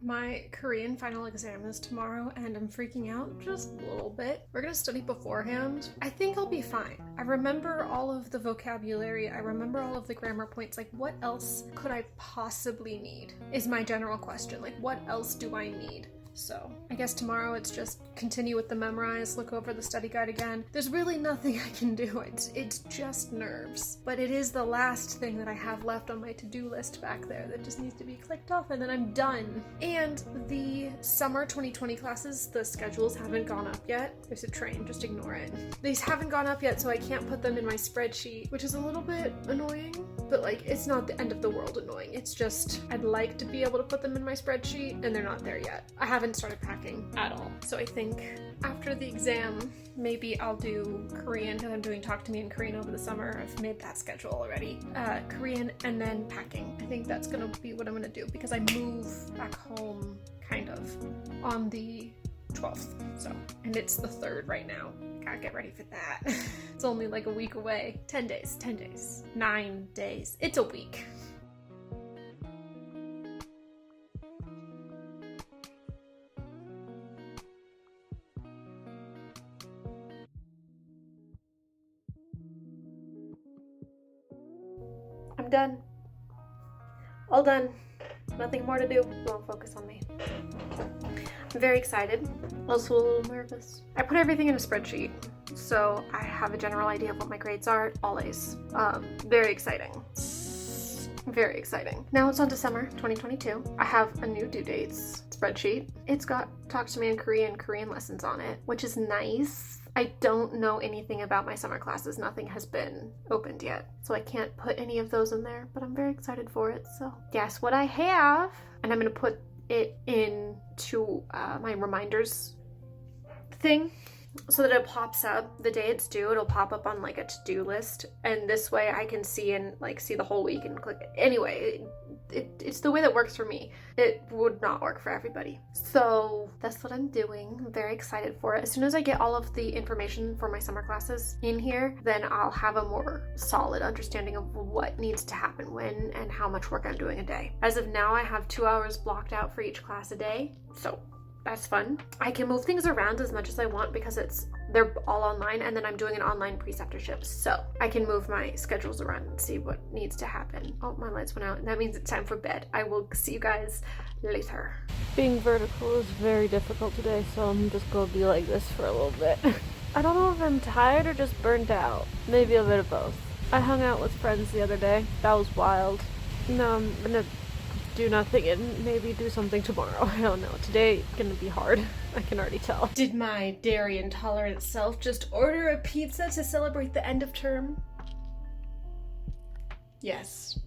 My Korean final exam is tomorrow and I'm freaking out just a little bit. We're gonna study beforehand. I think I'll be fine. I remember all of the vocabulary, I remember all of the grammar points. Like, what else could I possibly need is my general question. Like, what else do I need? So I guess tomorrow it's just continue with the memorize, look over the study guide again. There's really nothing I can do. It's just nerves. But it is the last thing that I have left on my to-do list back there that just needs to be clicked off and then I'm done. And the summer 2020 classes, the schedules haven't gone up yet. There's a train, just ignore it. These haven't gone up yet, so I can't put them in my spreadsheet, which is a little bit annoying, but like, it's not the end of the world annoying. It's just, I'd like to be able to put them in my spreadsheet and they're not there yet. I haven't started packing at all. So I think after the exam, maybe I'll do Korean because I'm doing Talk to Me in Korean over the summer. I've made that schedule already. Korean and then packing. I think that's gonna be what I'm gonna do because I move back home kind of on the 12th. So, and it's the 3rd right now. Gotta get ready for that. It's only like a week away. 10 days, 9 days. It's a week. I'm done. All done. Nothing more to do. Won't focus on me. I'm very excited. Also a little nervous. I put everything in a spreadsheet, so I have a general idea of what my grades are. All A's. Very exciting. Very exciting. Now it's on December 2022. I have a new due dates spreadsheet. It's got Talk to Me in Korean lessons on it, which is nice. I don't know anything about my summer classes. Nothing has been opened yet, so I can't put any of those in there, but I'm very excited for it. So guess what I have? And I'm gonna put it into my reminders thing so that it pops up the day it's due. It'll pop up on like a to-do list, and this way I can see and like see the whole week and click it. Anyway, it's the way that works for me. It would not work for everybody. So that's what I'm doing. I'm very excited for it. As soon as I get all of the information for my summer classes in here, then I'll have a more solid understanding of what needs to happen when and how much work I'm doing a day. As of now, I have 2 hours blocked out for each class a day. So that's fun. I can move things around as much as I want because they're all online, and then I'm doing an online preceptorship, so I can move my schedules around and see what needs to happen. Oh, my lights went out, and that means it's time for bed. I will see you guys later. Being vertical is very difficult today, so I'm just gonna be like this for a little bit. I don't know if I'm tired or just burnt out. Maybe a bit of both. I hung out with friends the other day. That was wild. Now I'm gonna do nothing and maybe do something tomorrow. I don't know. Today gonna be hard. I can already tell. Did my dairy intolerant self just order a pizza to celebrate the end of term? Yes.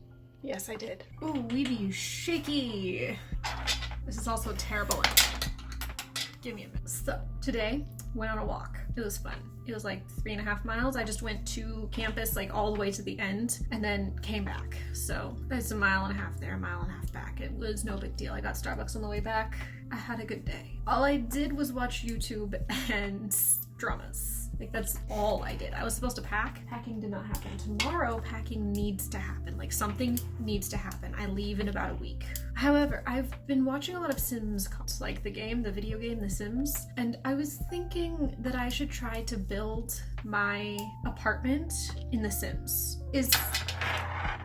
Yes, I did. Ooh, weedy shaky. This is also terrible. Give me a minute. So, today, went on a walk. It was fun. It was like 3.5 miles. I just went to campus like all the way to the end and then came back. So it's 1.5 miles there, 1.5 miles back. It was no big deal. I got Starbucks on the way back. I had a good day. All I did was watch YouTube and dramas. Like, that's all I did. I was supposed to pack. Packing did not happen. Tomorrow, packing needs to happen. Like, something needs to happen. I leave in about a week. However, I've been watching a lot of Sims, like the game, the video game, The Sims, and I was thinking that I should try to build my apartment in The Sims.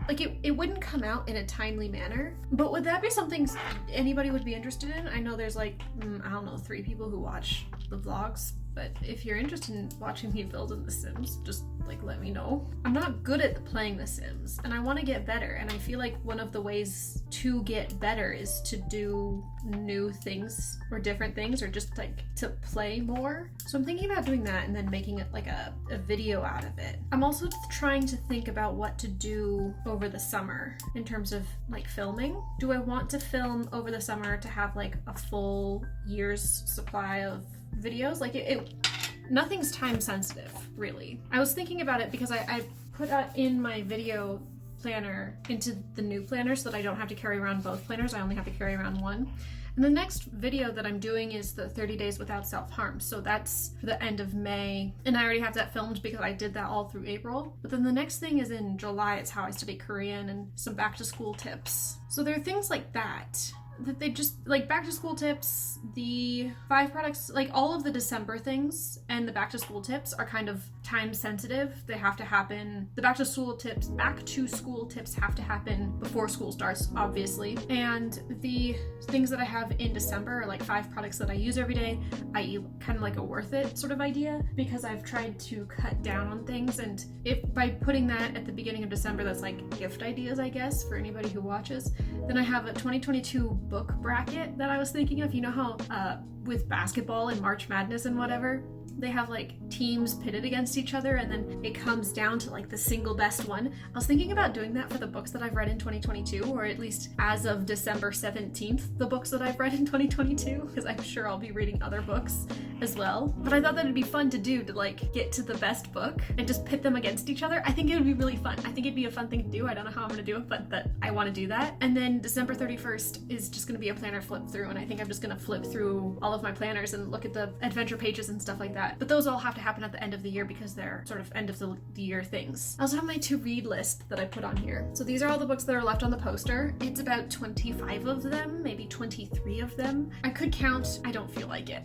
Like, it wouldn't come out in a timely manner, but would that be something anybody would be interested in? I know there's like, I don't know, 3 people who watch the vlogs, but if you're interested in watching me build in The Sims, just like let me know. I'm not good at playing The Sims and I want to get better, and I feel like one of the ways to get better is to do new things or different things, or just like to play more. So I'm thinking about doing that and then making it like a video out of it. I'm also trying to think about what to do over the summer in terms of like filming. Do I want to film over the summer to have like a full year's supply of videos? Like nothing's time sensitive, really. I was thinking about it because I put in my video planner into the new planner so that I don't have to carry around both planners. I only have to carry around one. And the next video that I'm doing is the 30 days without self-harm. So that's for the end of May. And I already have that filmed because I did that all through April. But then the next thing is in July. It's how I study Korean and some back to school tips. So there are things like that that they just, like, back to school tips, the 5 products, like all of the December things and the back to school tips are kind of time sensitive. They have to happen, the back to school tips have to happen before school starts, obviously. And the things that I have in December are like 5 products that I use every day, i.e. kind of like a worth it sort of idea, because I've tried to cut down on things. And if by putting that at the beginning of December, that's like gift ideas, I guess, for anybody who watches. Then I have a 2022 book bracket that I was thinking of. You know how with basketball and March Madness and whatever, they have like teams pitted against each other and then it comes down to like the single best one. I was thinking about doing that for the books that I've read in 2022, or at least as of December 17th, the books that I've read in 2022, because I'm sure I'll be reading other books as well. But I thought that it'd be fun to do, to like get to the best book and just pit them against each other. I think it would be really fun. I think it'd be a fun thing to do. I don't know how I'm gonna do it, but that I want to do that. And then December 31st is just gonna be a planner flip through, and I think I'm just gonna flip through all of my planners and look at the adventure pages and stuff like that. But those all have to happen at the end of the year because they're sort of end of the year things. I also have my to read list that I put on here. So these are all the books that are left on the poster. It's about 25 of them, maybe 23 of them. I could count, I don't feel like it.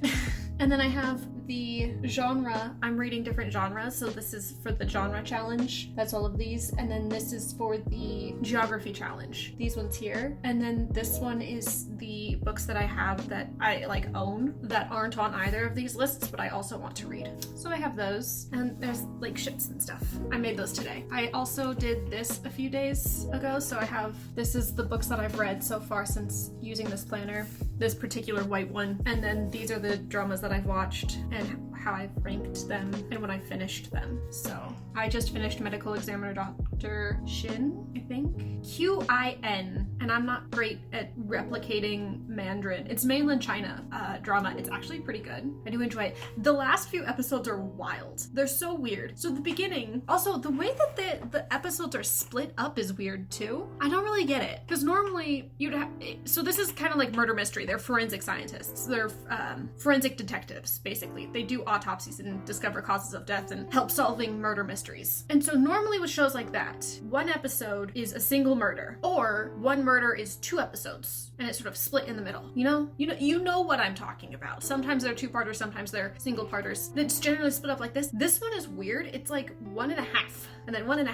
And then I have the genre. I'm reading different genres. So this is for the genre challenge. That's all of these. And then this is for the geography challenge. These ones here. And then this one is the books that I have that I like own that aren't on either of these lists, but I also want to read. So I have those. And there's like ships and stuff. I made those today. I also did this a few days ago. So I have, this is the books that I've read so far since using this planner, this particular white one. And then these are the dramas that I've watched and how I've ranked them and when I finished them. So I just finished Medical Examiner Dr. Shin, I think. Qin, and I'm not great at replicating Mandarin. It's mainland China drama. It's actually pretty good. I do enjoy it. The last few episodes are wild. They're so weird. So the beginning, also the way that the episodes are split up is weird too. I don't really get it, because normally you'd have, so this is kind of like murder mystery. They're forensic scientists. They're forensic detectives, basically. They do autopsies and discover causes of death and help solving murder mysteries. And so normally with shows like that, one episode is a single murder, or one murder is 2 episodes and it's sort of split in the middle. You know what I'm talking about. Sometimes they're 2-parters, sometimes they're single parters. It's generally split up like this. This one is weird. It's like 1.5 and then 1.5.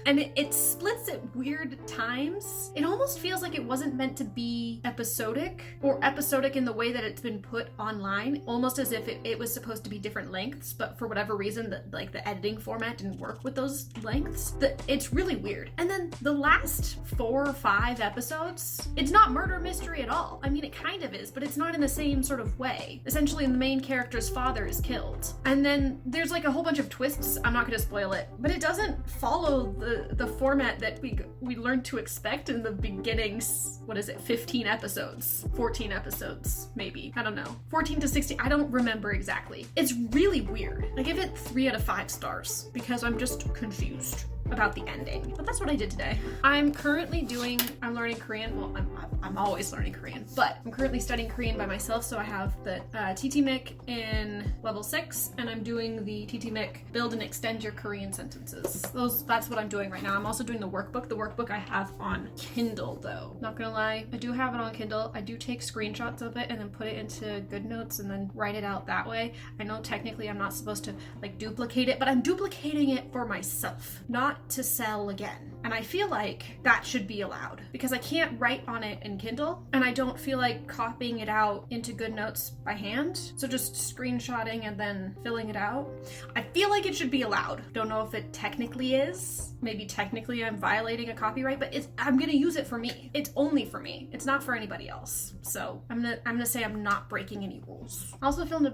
And it splits at weird times. It almost feels like it wasn't meant to be episodic, or episodic in the way that it's been put online, almost as if it was supposed to be different lengths, but for whatever reason, the editing format didn't work with those lengths. It's really weird. And then the last 4 or 5 episodes, it's not murder mystery at all. I mean, it kind of is, but it's not in the same sort of way. Essentially, the main character's father is killed. And then there's like a whole bunch of twists. I'm not gonna spoil it, but it doesn't follow the format that we learned to expect in the beginnings. What is it, 15 episodes, 14 episodes maybe, I don't know, 14 to 16, I don't remember exactly. It's really weird. I give it 3 out of 5 stars because I'm just confused about the ending. But that's what I did today. I'm learning Korean. Well, I'm always learning Korean, but I'm currently studying Korean by myself. So I have the TTMIC in level 6, and I'm doing the TTMIC build and extend your Korean sentences. That's what I'm doing right now. I'm also doing the workbook. The workbook I have on Kindle though. Not gonna lie, I do have it on Kindle. I do take screenshots of it and then put it into GoodNotes and then write it out that way. I know technically I'm not supposed to like duplicate it, but I'm duplicating it for myself, not to sell again. And I feel like that should be allowed because I can't write on it in Kindle and I don't feel like copying it out into GoodNotes by hand. So just screenshotting and then filling it out. I feel like it should be allowed. Don't know if it technically is. Maybe technically I'm violating a copyright, but I'm gonna use it for me. It's only for me. It's not for anybody else. So I'm gonna say I'm not breaking any rules. I also filmed a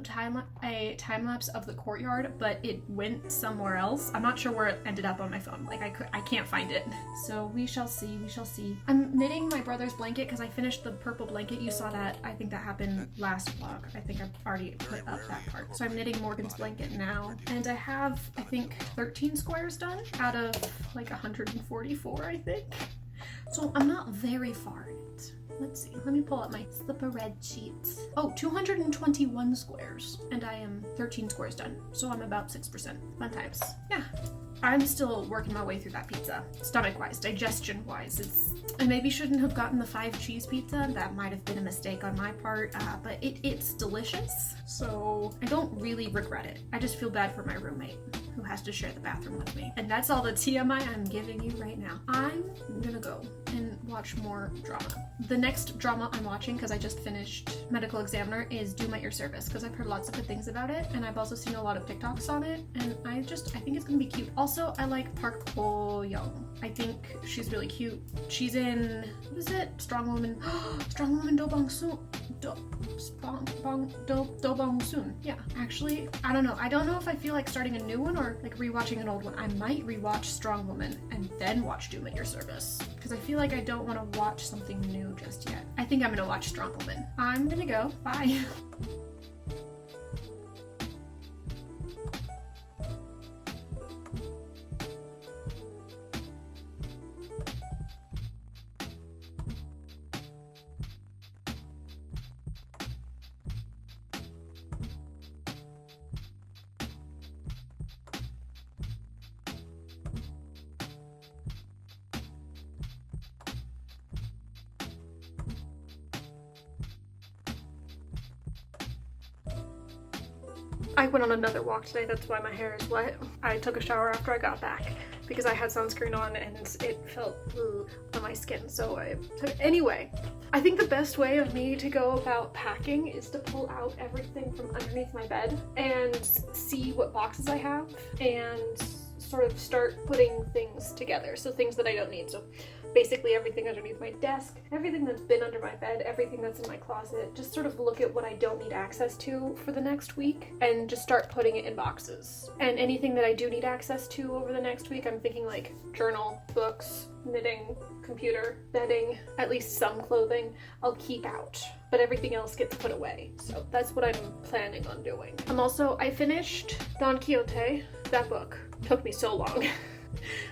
time lapse of the courtyard, but it went somewhere else. I'm not sure where it ended up on my phone. Like I can't find it. So we shall see. I'm knitting my brother's blanket because I finished the purple blanket. You saw that. I think that happened last vlog. I think I've already put up that part. So I'm knitting Morgan's blanket now. And I have, I think, 13 squares done out of like 144, I think. So I'm not very far in it. Let's see, let me pull up my slip of red sheets. Oh, 221 squares, and I am 13 squares done. So I'm about 6%. Fun times. Yeah. I'm still working my way through that pizza, stomach-wise, digestion-wise. I maybe shouldn't have gotten the 5-cheese pizza. That might have been a mistake on my part, but it's delicious, so I don't really regret it. I just feel bad for my roommate who has to share the bathroom with me. And that's all the TMI I'm giving you right now. I'm gonna go and watch more drama. The next drama I'm watching, because I just finished Medical Examiner, is Do My Ear Service, because I've heard lots of good things about it, and I've also seen a lot of TikToks on it, and I think it's gonna be cute. Also, I like Park Bo Young. I think she's really cute. She's in, what is it? Strong Woman Do Bong Soon. Do Bong Soon. Yeah, actually, I don't know. I don't know if I feel like starting a new one or like rewatching an old one. I might rewatch Strong Woman and then watch Doom at Your Service, because I feel like I don't want to watch something new just yet. I think I'm gonna watch Strong Woman. I'm gonna go. Bye. I went on another walk today, that's why my hair is wet. I took a shower after I got back because I had sunscreen on and it felt on my skin, so I took. Anyway, I think the best way of me to go about packing is to pull out everything from underneath my bed and see what boxes I have and sort of start putting things together. So things that I don't need. So basically everything underneath my desk, everything that's been under my bed, everything that's in my closet, just sort of look at what I don't need access to for the next week and just start putting it in boxes. And anything that I do need access to over the next week, I'm thinking like journal, books, knitting, computer, bedding, at least some clothing, I'll keep out. But everything else gets put away. So that's what I'm planning on doing. I finished Don Quixote. That book took me so long.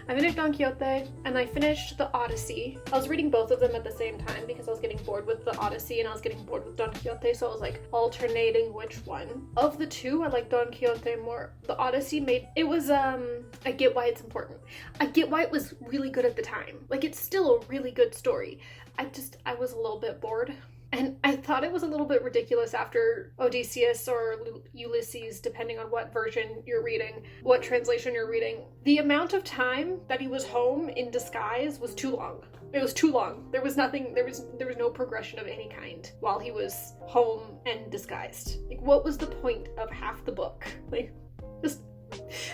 I finished Don Quixote and I finished the Odyssey. I was reading both of them at the same time because I was getting bored with the Odyssey and I was getting bored with Don Quixote, so I was like alternating which one. Of the two, I like Don Quixote more. The Odyssey I get why it's important. I get why it was really good at the time. Like, it's still a really good story. I was a little bit bored. And I thought it was a little bit ridiculous after Odysseus or Ulysses, depending on what version you're reading, what translation you're reading. The amount of time that he was home in disguise was too long. It was too long. There was no progression of any kind while he was home and disguised. Like, what was the point of half the book? Like, just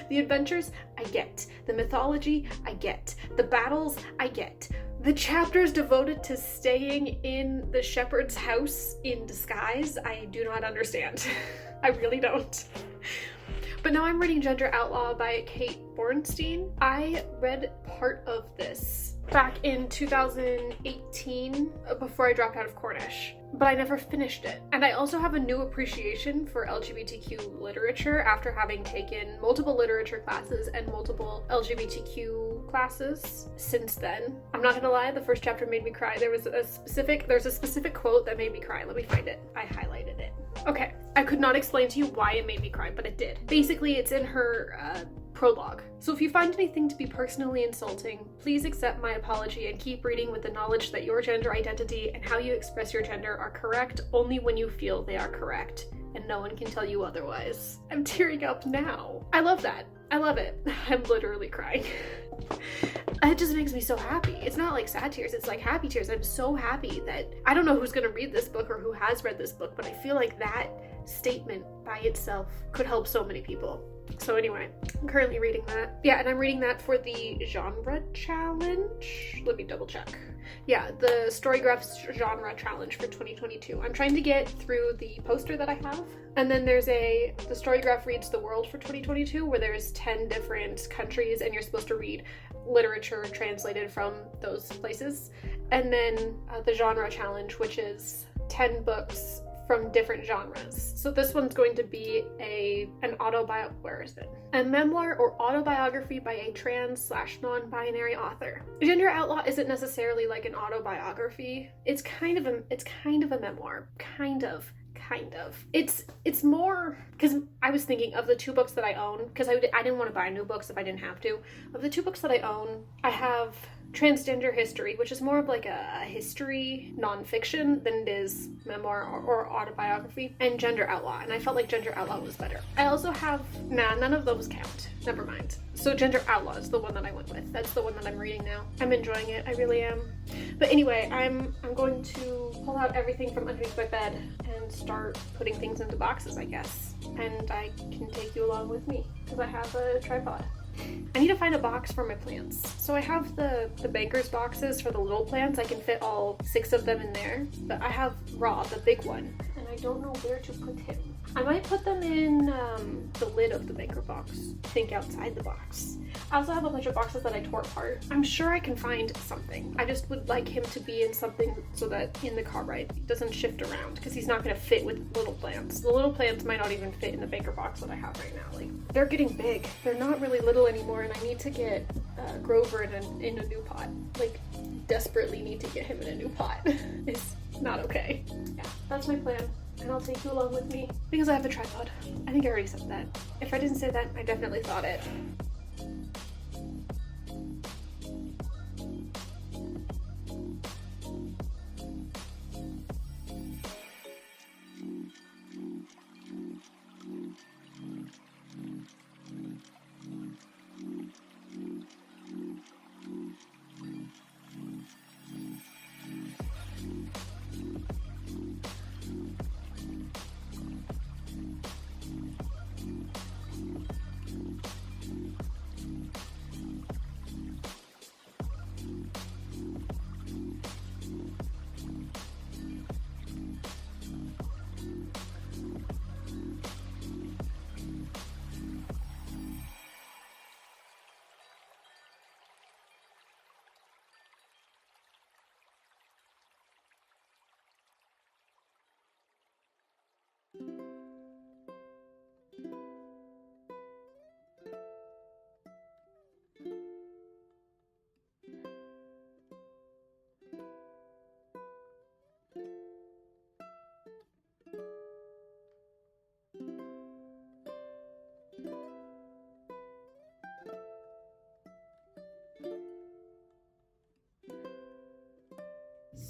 the adventures, I get. The mythology, I get. The battles, I get. The chapters devoted to staying in the shepherd's house in disguise, I do not understand. I really don't. But now I'm reading Gender Outlaw by Kate Bornstein. I read part of this back in 2018 before I dropped out of Cornish, but I never finished it. And I also have a new appreciation for LGBTQ literature after having taken multiple literature classes and multiple LGBTQ classes since then. I'm not gonna lie, the first chapter made me cry. There's a specific quote that made me cry. Let me find it. I highlighted it. Okay, I could not explain to you why it made me cry, but it did. Basically, it's in her prologue. So if you find anything to be personally insulting, please accept my apology and keep reading with the knowledge that your gender identity and how you express your gender are correct only when you feel they are correct, and no one can tell you otherwise. I'm tearing up now. I love that. I love it. I'm literally crying. It just makes me so happy. It's not like sad tears, it's like happy tears. I'm so happy that I don't know who's gonna read this book or who has read this book, but I feel like that statement by itself could help so many people. So anyway, I'm currently reading that. Yeah, and I'm reading that for the genre challenge. Let me double check. Yeah, the Storygraphs genre challenge for 2022. I'm trying to get through the poster that I have. And then there's the Storygraph Reads the World for 2022, where there's 10 different countries and you're supposed to read literature translated from those places. And then the genre challenge, which is 10 books from different genres. So this one's going to be a memoir or autobiography by a trans/non-binary author. Gender Outlaw isn't necessarily like an autobiography. It's kind of a memoir. Kind of. kind of. It's more, because I was thinking of the 2 books that I own, because I didn't want to buy new books if I didn't have to. Of the 2 books that I own, I have Transgender History, which is more of like a history nonfiction than it is memoir or autobiography, and Gender Outlaw, and I felt like Gender Outlaw was better. I also have, none of those count. Never mind. So Gender Outlaw is the one that I went with. That's the one that I'm reading now. I'm enjoying it. I really am. But anyway, I'm going to pull out everything from underneath my bed and start putting things into boxes, I guess. And I can take you along with me because I have a tripod. I need to find a box for my plants. So I have the baker's boxes for the little plants. I can fit all 6 of them in there. But I have Raw, the big one, and I don't know where to put him. I might put them in the lid of the baker box. Think outside the box. I also have a bunch of boxes that I tore apart. I'm sure I can find something. I just would like him to be in something so that in the car ride he doesn't shift around, because he's not going to fit with little plants. The little plants might not even fit in the baker box that I have right now. Like, they're getting big. They're not really little anymore, and I need to get Grover in a new pot. Like, desperately need to get him in a new pot. It's not okay. Yeah, that's my plan. And I'll take you along with me because I have a tripod. I think I already said that. If I didn't say that, I definitely thought it.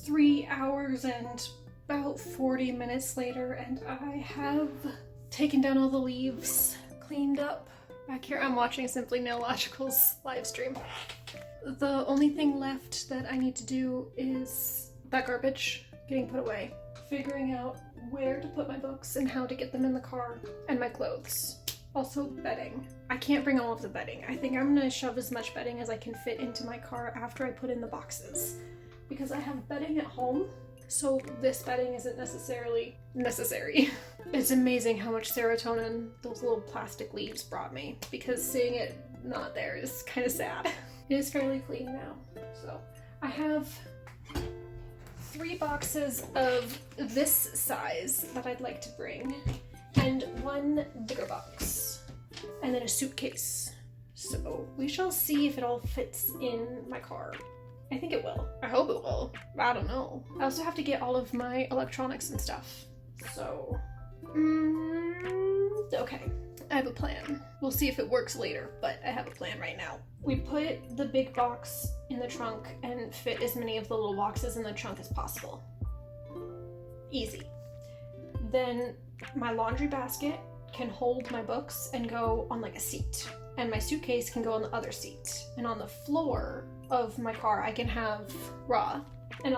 Three hours and about 40 minutes later, and I have taken down all the leaves, cleaned up. Back here I'm watching Simply Nailogical's live stream. The only thing left that I need to do is that garbage getting put away, figuring out where to put my books and how to get them in the car, and my clothes. Also bedding. I can't bring all of the bedding. I think I'm gonna shove as much bedding as I can fit into my car after I put in the boxes, because I have bedding at home, so this bedding isn't necessarily necessary. It's amazing how much serotonin those little plastic leaves brought me, because seeing it not there is kind of sad. It is fairly clean now. So I have 3 boxes of this size that I'd like to bring, and 1 bigger box, and then a suitcase. So we shall see if it all fits in my car. I think it will. I hope it will. I don't know. I also have to get all of my electronics and stuff. So, okay. I have a plan. We'll see if it works later, but I have a plan right now. We put the big box in the trunk and fit as many of the little boxes in the trunk as possible. Easy. Then my laundry basket can hold my books and go on like a seat, and my suitcase can go on the other seat. And on the floor of my car I can have Raw, and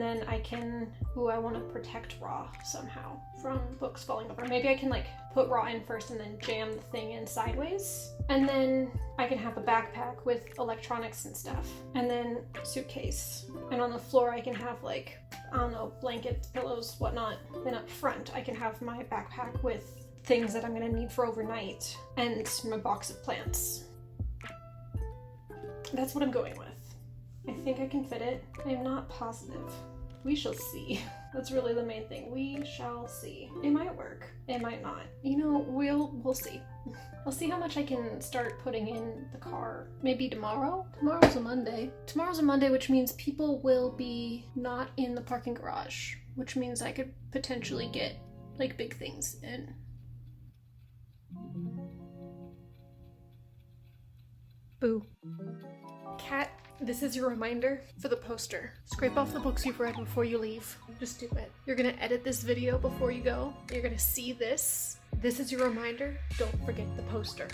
then I can, I want to protect Raw somehow from books falling over. Maybe I can like put Raw in first and then jam the thing in sideways, and then I can have a backpack with electronics and stuff, and then suitcase. And on the floor I can have like, I don't know, blankets, pillows, whatnot. Then up front I can have my backpack with things that I'm gonna need for overnight, and my box of plants. That's what I'm going with. I think I can fit it. I'm not positive. We shall see. That's really the main thing. We shall see. It might work. It might not. You know, we'll see. I'll see how much I can start putting in the car. Maybe tomorrow? Tomorrow's a Monday. Tomorrow's a Monday, which means people will be not in the parking garage. which means I could potentially get like big things in. Boo. Kat, this is your reminder for the poster. Scrape off the books you've read before you leave. Just do it. You're gonna edit this video before you go. You're gonna see this. This is your reminder. Don't forget the poster.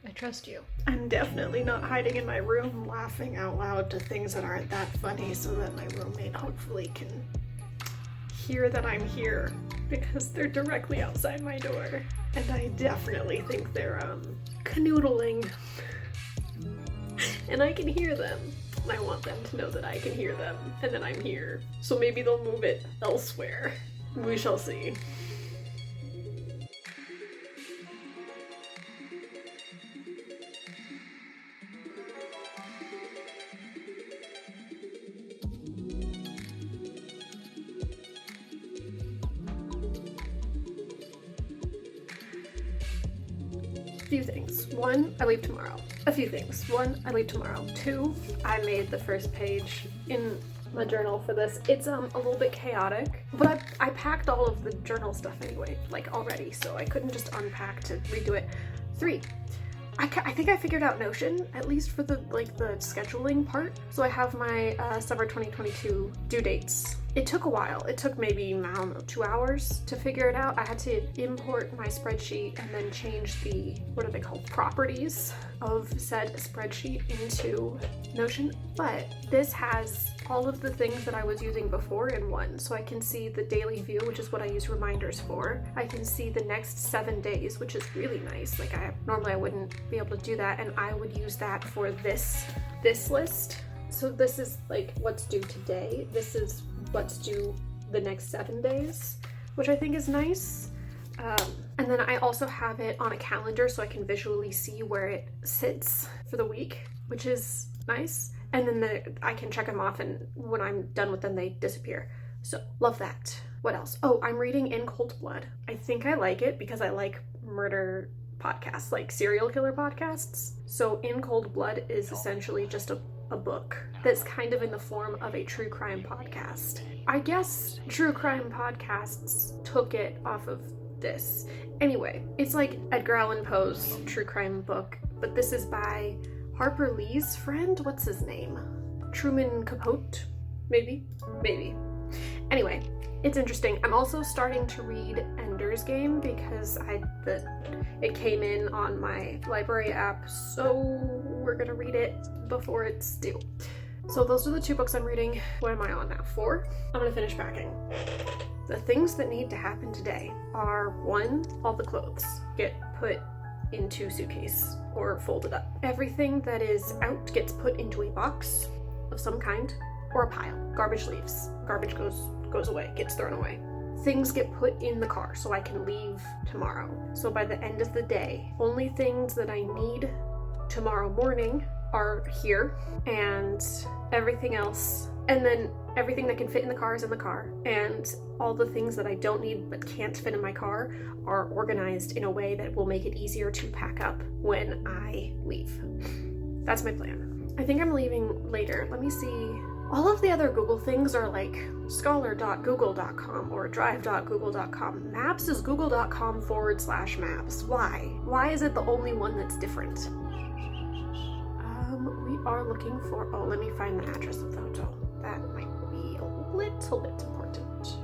I trust you. I'm definitely not hiding in my room laughing out loud to things that aren't that funny so that my roommate hopefully can hear that I'm here, because they're directly outside my door. And I definitely think they're canoodling. And I can hear them. And I want them to know that I can hear them and that I'm here. So maybe they'll move it elsewhere. We shall see. Few things. One, I leave tomorrow. A few things. One, I leave tomorrow. Two, I made the first page in my journal for this. It's a little bit chaotic, but I packed all of the journal stuff anyway, like already, so I couldn't just unpack to redo it. Three, I think I figured out Notion, at least for the scheduling part. So I have my summer 2022 due dates. It took a while. It took maybe, I don't know, 2 hours to figure it out. I had to import my spreadsheet and then change the, what are they called, properties of said spreadsheet into Notion. But this has all of the things that I was using before in one. So I can see the daily view, which is what I use reminders for. I can see the next 7 days, which is really nice. Like normally I wouldn't be able to do that, and I would use that for this list. So this is like what's due today. This is what's due the next 7 days, which I think is nice. And then I also have it on a calendar so I can visually see where it sits for the week, which is nice. And then I can check them off, and when I'm done with them, they disappear. So love that. What else? Oh, I'm reading In Cold Blood. I think I like it because I like murder podcasts, like serial killer podcasts. So In Cold Blood is essentially just a book that's kind of in the form of a true crime podcast. I guess true crime podcasts took it off of this. Anyway, it's like Edgar Allan Poe's true crime book, but this is by Harper Lee's friend. What's his name? Truman Capote? Maybe? Anyway, it's interesting. I'm also starting to read Ender's Game because it came in on my library app, so we're gonna read it before it's due. So those are the 2 books I'm reading. What am I on now? 4? I'm gonna finish packing. The things that need to happen today are 1, all the clothes get put into suitcase or folded up. Everything that is out gets put into a box of some kind or a pile. Garbage leaves. Garbage goes away, gets thrown away. Things get put in the car so I can leave tomorrow. So by the end of the day, only things that I need tomorrow morning are here, and everything else, and then everything that can fit in the car is in the car, and all the things that I don't need but can't fit in my car are organized in a way that will make it easier to pack up when I leave. That's my plan. I think I'm leaving later. Let me see. All of the other Google things are like scholar.google.com or drive.google.com. Maps is google.com/maps. Why? Why is it the only one that's different? We are looking for, oh, let me find the address of the hotel. That might be a little bit important.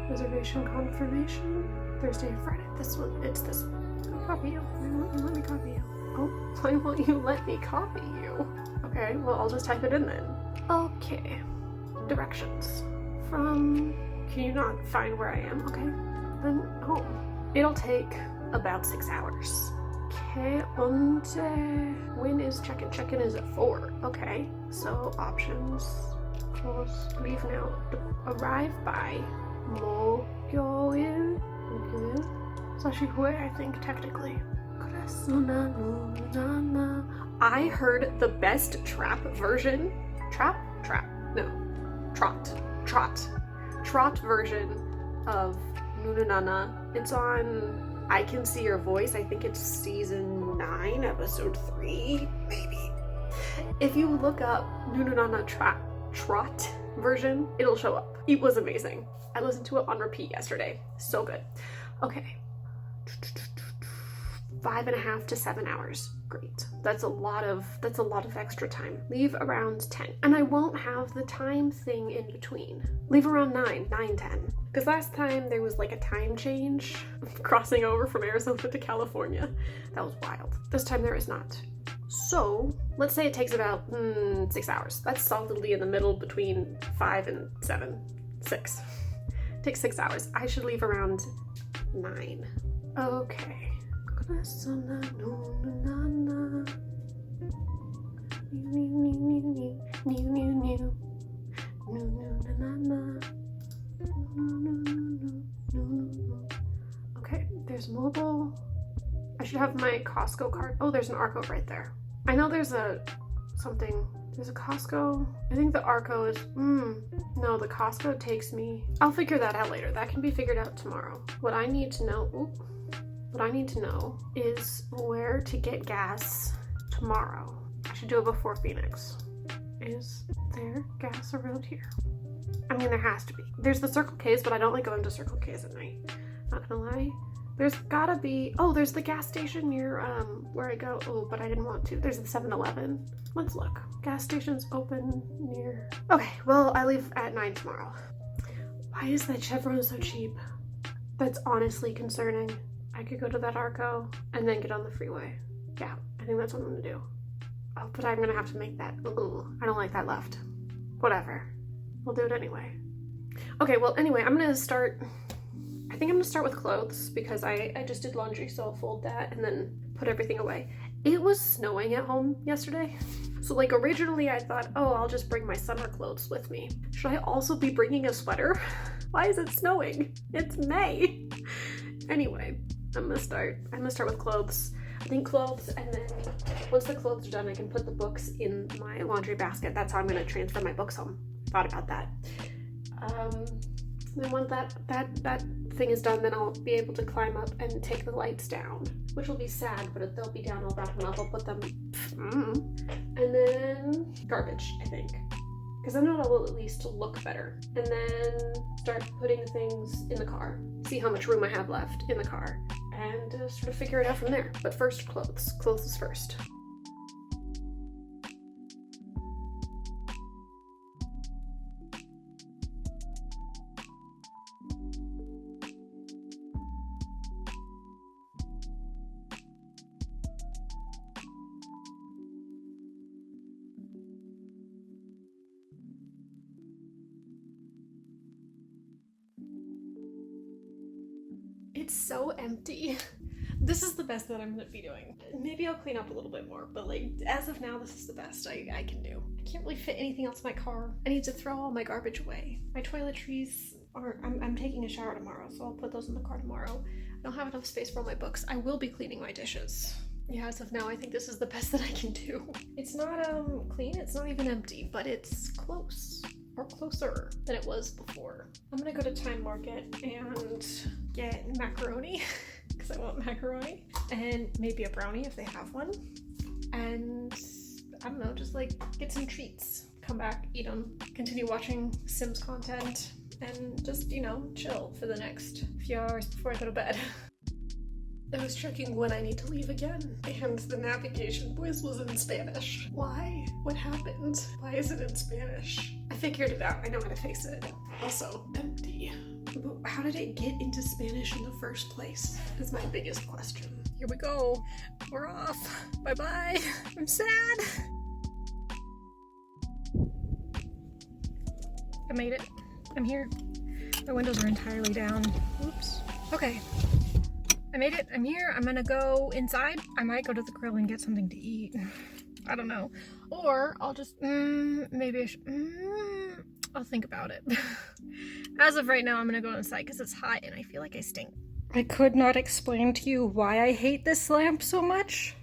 Reservation confirmation. Thursday and Friday. This one. It's this one. Let me copy you. Let me copy you. Oh, why won't you let me copy you? Okay, well, I'll just type it in then. Okay. Directions. Can you not find where I am? Okay. Then home. It'll take about 6 hours. Okay, when is check-in? Check-in is at 4. Okay, so options. Close. Leave now. Arrive by. 목요일. I think technically. I heard the best trap version. Trot version of Nununana. It's on I Can See Your Voice. I think it's season 9, episode 3, maybe. If you look up Nununana trot version, it'll show up. It was amazing. I listened to it on repeat yesterday. So good. Okay. 5.5 to 7 hours. Great. That's a lot of extra time. Leave around 10. And I won't have the time thing in between. Leave around 9, 10. Because last time there was like a time change crossing over from Arizona to California. That was wild. This time there is not. So let's say it takes about 6 hours. That's solidly in the middle between 5 and 7. 6. It takes 6 hours. I should leave around 9. Okay. Okay, there's mobile. I should have my Costco card. Oh, there's an Arco right there. I know there's a Costco. I think the Arco is, no, the Costco takes me. I'll figure that out later. That can be figured out tomorrow. What I need to know is where to get gas tomorrow. I should do it before Phoenix. Is there gas around here? I mean, there has to be. There's the Circle K's, but I don't like going to Circle K's at night. Not gonna lie. There's gotta be, oh, there's the gas station near where I go. Oh, but I didn't want to. There's the 7-Eleven. Let's look. Gas station's open near. Okay, well, I leave at 9 tomorrow. Why is that Chevron so cheap? That's honestly concerning. I could go to that Arco and then get on the freeway. Yeah, I think that's what I'm gonna do. Oh, but I'm gonna have to make that. Ooh, I don't like that left. Whatever. We'll do it anyway. Okay, well, anyway, I think I'm gonna start with clothes because I just did laundry, so I'll fold that and then put everything away. It was snowing at home yesterday. So like originally I thought, oh, I'll just bring my summer clothes with me. Should I also be bringing a sweater? Why is it snowing? It's May. Anyway, I'm gonna start with clothes. I think clothes, and then once the clothes are done, I can put the books in my laundry basket. That's how I'm gonna transfer my books home. Thought about that. Then once that thing is done, then I'll be able to climb up and take the lights down, which will be sad, but they'll be down. I'll wrap them up. I'll put them, and then garbage, I think, because then it'll at least look better. And then start putting things in the car. See how much room I have left in the car, and sort of figure it out from there. But first, clothes. Clothes is first. It's so empty. This is the best that I'm gonna be doing. Maybe I'll clean up a little bit more, but like as of now, this is the best I can do. I can't really fit anything else in my car. I need to throw all my garbage away. My toiletries are, I'm taking a shower tomorrow, so I'll put those in the car tomorrow. I don't have enough space for all my books. I will be cleaning my dishes. Yeah, as of now, I think this is the best that I can do. It's not clean, it's not even empty, but it's close. Or closer than it was before. I'm gonna go to Time Market and get macaroni because I want macaroni, and maybe a brownie if they have one, and I don't know, just like get some treats, come back, eat them, continue watching Sims content, and just, you know, chill for the next few hours before I go to bed. I was checking when I need to leave again, and the navigation voice was in Spanish. Why? What happened? Why is it in Spanish? I figured it out. I know how to fix it. Also, empty. But how did it get into Spanish in the first place? Is my biggest question. Here we go. We're off. Bye-bye. I'm sad. I made it. I'm here. My windows are entirely down. Oops. Okay. I made it. I'm here. I'm gonna go inside. I might go to the grill and get something to eat. I don't know. Or I'll just, maybe I should, I'll think about it. As of right now, I'm gonna go inside because it's hot and I feel like I stink. I could not explain to you why I hate this lamp so much,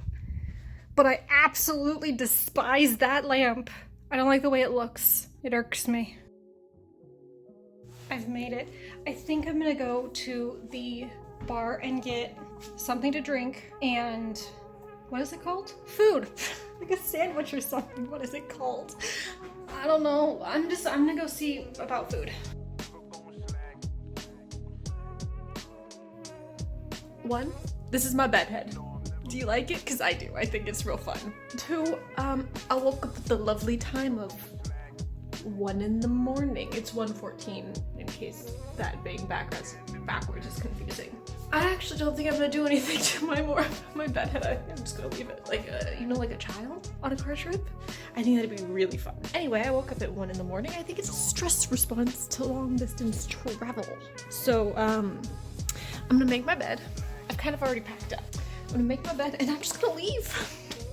but I absolutely despise that lamp. I don't like the way it looks. It irks me. I've made it. I think I'm gonna go to the bar and get something to drink and what is it called? Food. Like a sandwich or something. What is it called? I don't know. I'm gonna go see about food. 1, this is my bed head. Do you like it? Because I do. I think it's real fun. 2, I woke up at the lovely time of 1 in the morning. It's 1:14 in case that being backwards is confusing. I actually don't think I'm gonna do anything to my bed head. I'm just gonna leave it like like a child on a car trip. I think that'd be really fun. Anyway, I woke up at 1 in the morning. I think it's a stress response to long distance travel. So I'm gonna make my bed. I've kind of already packed up. I'm gonna make my bed and I'm just gonna leave.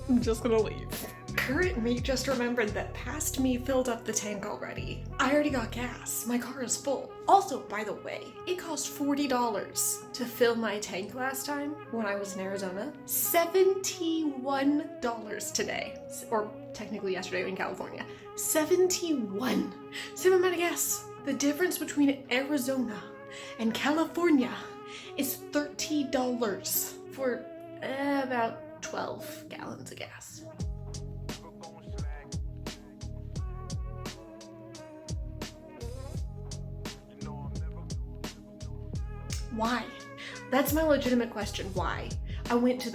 I'm just gonna leave. Current me just remembered that past me filled up the tank already. I already got gas. My car is full. Also, by the way, it cost $40 to fill my tank last time when I was in Arizona. $71 today. Or technically yesterday in California. 71. Same amount of gas. The difference between Arizona and California is $30 for about 12 gallons of gas. Why? That's my legitimate question. Why? I went to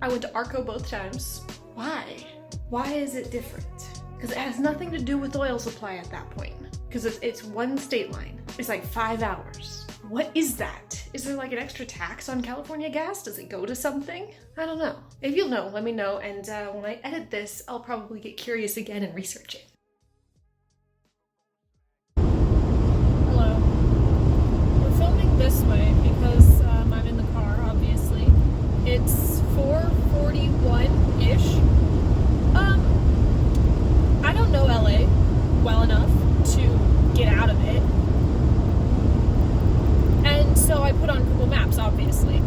I went to Arco both times. Why? Why is it different? Because it has nothing to do with oil supply at that point. Because it's one state line. It's like 5 hours. What is that? Is there like an extra tax on California gas? Does it go to something? I don't know. If you'll know, let me know. And when I edit this, I'll probably get curious again and research it. Hello. We're filming this way because I'm in the car, obviously. It's 4:41-ish. I don't know LA well enough to get out of it. And so I put on Google Maps, obviously.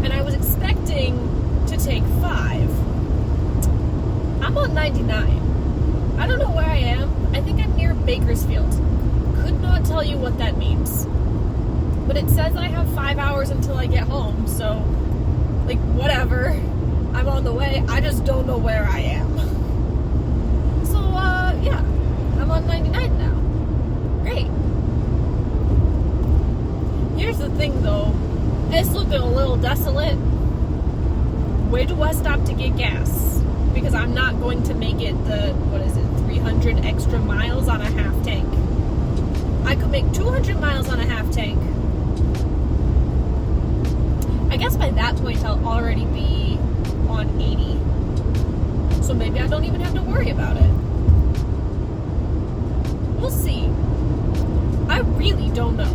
And I was expecting to take 5. I'm on 99. I don't know where I am. I think I'm near Bakersfield. Could not tell you what that means. But it says I have 5 hours until I get home, so, like, whatever. I'm on the way. I just don't know where I am. So, yeah. I'm on 99 now. Great. Here's the thing, though. It's looking a little desolate. Where do I stop to get gas? Because I'm not going to make it 300 extra miles on a half tank. I could make 200 miles on a half tank. I guess by that point I'll already be on 80. So maybe I don't even have to worry about it. We'll see. I really don't know.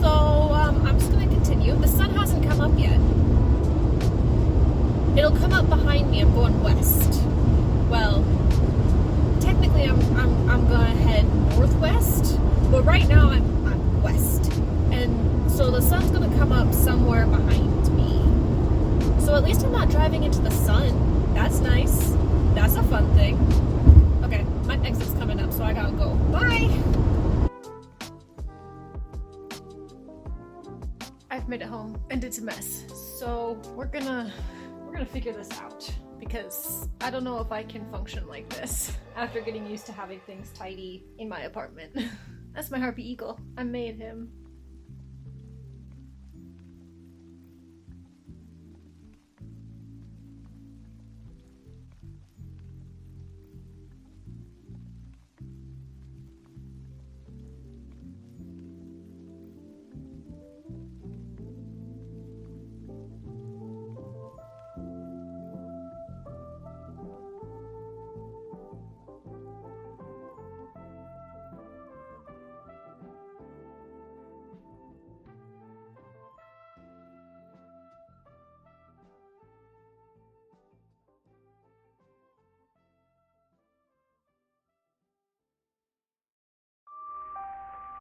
So, I'm just gonna continue. The sun hasn't come up yet. It'll come up behind me. I'm going west. Well, technically I'm gonna head northwest, but right now I'm west. And so the sun's gonna come up somewhere behind me. So at least I'm not driving into the sun. That's nice. That's a fun thing. Okay, my exit's coming up, so I gotta go. Bye! I've made it home, and it's a mess. So we're gonna figure this out, because I don't know if I can function like this after getting used to having things tidy in my apartment. That's my Harpy Eagle. I made him.